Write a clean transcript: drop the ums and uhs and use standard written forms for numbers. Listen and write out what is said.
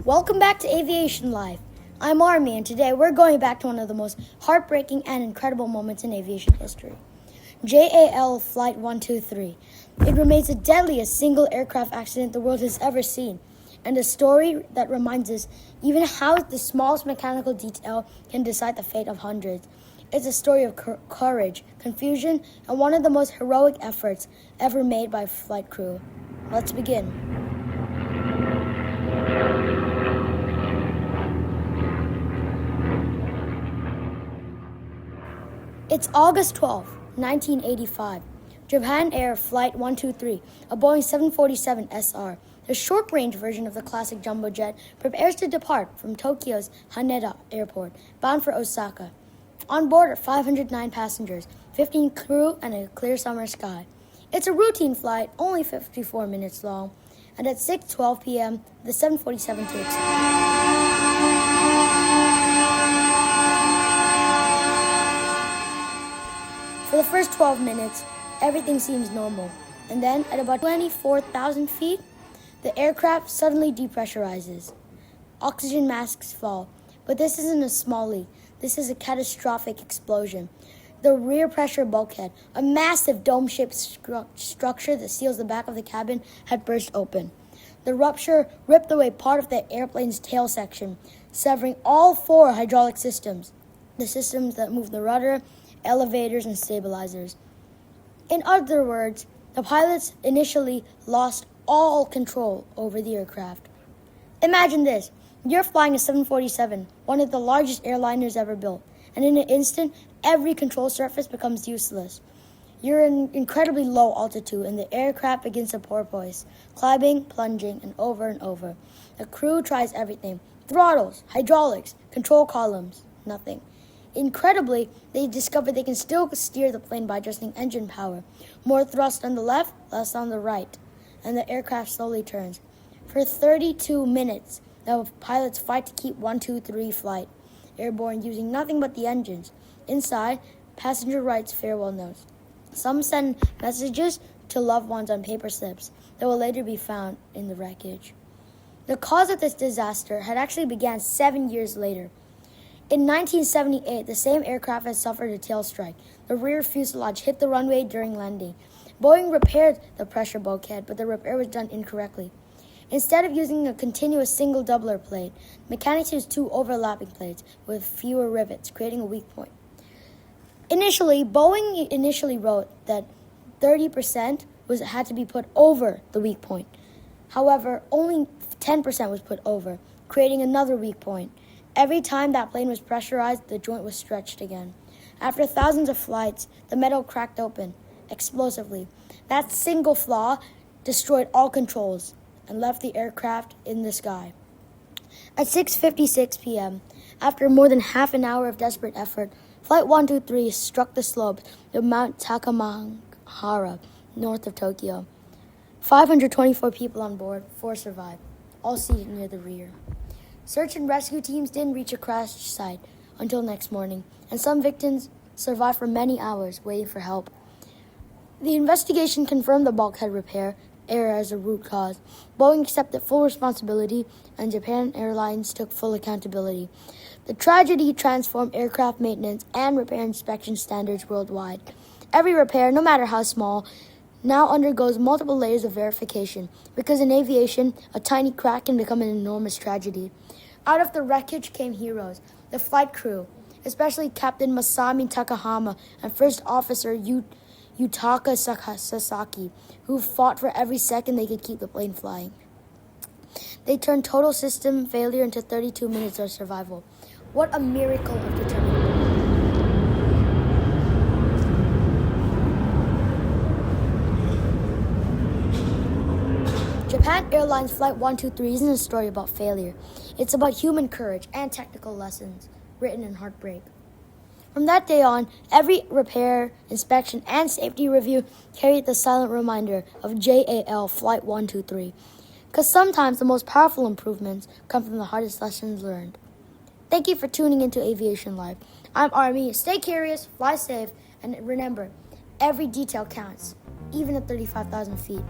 Welcome back to Aviation Life. I'm Army, and today we're going back to one of the most heartbreaking and incredible moments in aviation history. JAL Flight 123. It remains the deadliest single aircraft accident the world has ever seen, and a story that reminds us even how the smallest mechanical detail can decide the fate of hundreds. It's a story of courage, confusion, and one of the most heroic efforts ever made by a flight crew. Let's begin. It's August 12, 1985. Japan Air Flight 123, a Boeing 747 SR, the short-range version of the classic jumbo jet, prepares to depart from Tokyo's Haneda Airport, bound for Osaka. On board are 509 passengers, 15 crew, and a clear summer sky. It's a routine flight, only 54 minutes long, and at 6:12 p.m., the 747 takes off. For the first 12 minutes, everything seems normal, and then at about 24,000 feet, the aircraft suddenly depressurizes. Oxygen masks fall, but this isn't a small leak. This is a catastrophic explosion. The rear pressure bulkhead, a massive dome-shaped structure that seals the back of the cabin, had burst open. The rupture ripped away part of the airplane's tail section, severing all 4 hydraulic systems, the systems that move the rudder, elevators, and stabilizers. In other words, the pilots initially lost all control over the aircraft. Imagine this. You're flying a 747, one of the largest airliners ever built, and in an instant, every control surface becomes useless. You're in incredibly low altitude, and the aircraft begins to porpoise, climbing, plunging, and over. The crew tries everything: throttles, hydraulics, control columns, nothing. Incredibly, they discover they can still steer the plane by adjusting engine power. More thrust on the left, less on the right, and the aircraft slowly turns. For 32 minutes, the pilots fight to keep 123 flight airborne using nothing but the engines. Inside, passenger writes farewell notes. Some send messages to loved ones on paper slips that will later be found in the wreckage. The cause of this disaster had actually began 7 years later. In 1978, the same aircraft had suffered a tail strike. The rear fuselage hit the runway during landing. Boeing repaired the pressure bulkhead, but the repair was done incorrectly. Instead of using a continuous single doubler plate, mechanics used 2 overlapping plates with fewer rivets, creating a weak point. Boeing wrote that 30% had to be put over the weak point. However, only 10% was put over, creating another weak point. Every time that plane was pressurized, the joint was stretched again. After thousands of flights, the metal cracked open explosively. That single flaw destroyed all controls and left the aircraft in the sky. At 6:56 p.m., after more than half an hour of desperate effort, Flight 123 struck the slopes of Mount Takamahara, north of Tokyo. 524 people on board, 4 survived, all seated near the rear. Search and rescue teams didn't reach a crash site until next morning, and some victims survived for many hours waiting for help. The investigation confirmed the bulkhead repair error as a root cause. Boeing accepted full responsibility, and Japan Airlines took full accountability. The tragedy transformed aircraft maintenance and repair inspection standards worldwide. Every repair, no matter how small, now undergoes multiple layers of verification, because in aviation, a tiny crack can become an enormous tragedy. Out of the wreckage came heroes, the flight crew, especially Captain Masami Takahama and First Officer Yutaka Sasaki, who fought for every second they could keep the plane flying. They turned total system failure into 32 minutes of survival. What a miracle of determination. Japan Airlines Flight 123 isn't a story about failure. It's about human courage and technical lessons written in heartbreak. From that day on, every repair, inspection, and safety review carried the silent reminder of JAL Flight 123. Because sometimes the most powerful improvements come from the hardest lessons learned. Thank you for tuning into Aviation Life. I'm Army. Stay curious, fly safe, and remember, every detail counts, even at 35,000 feet.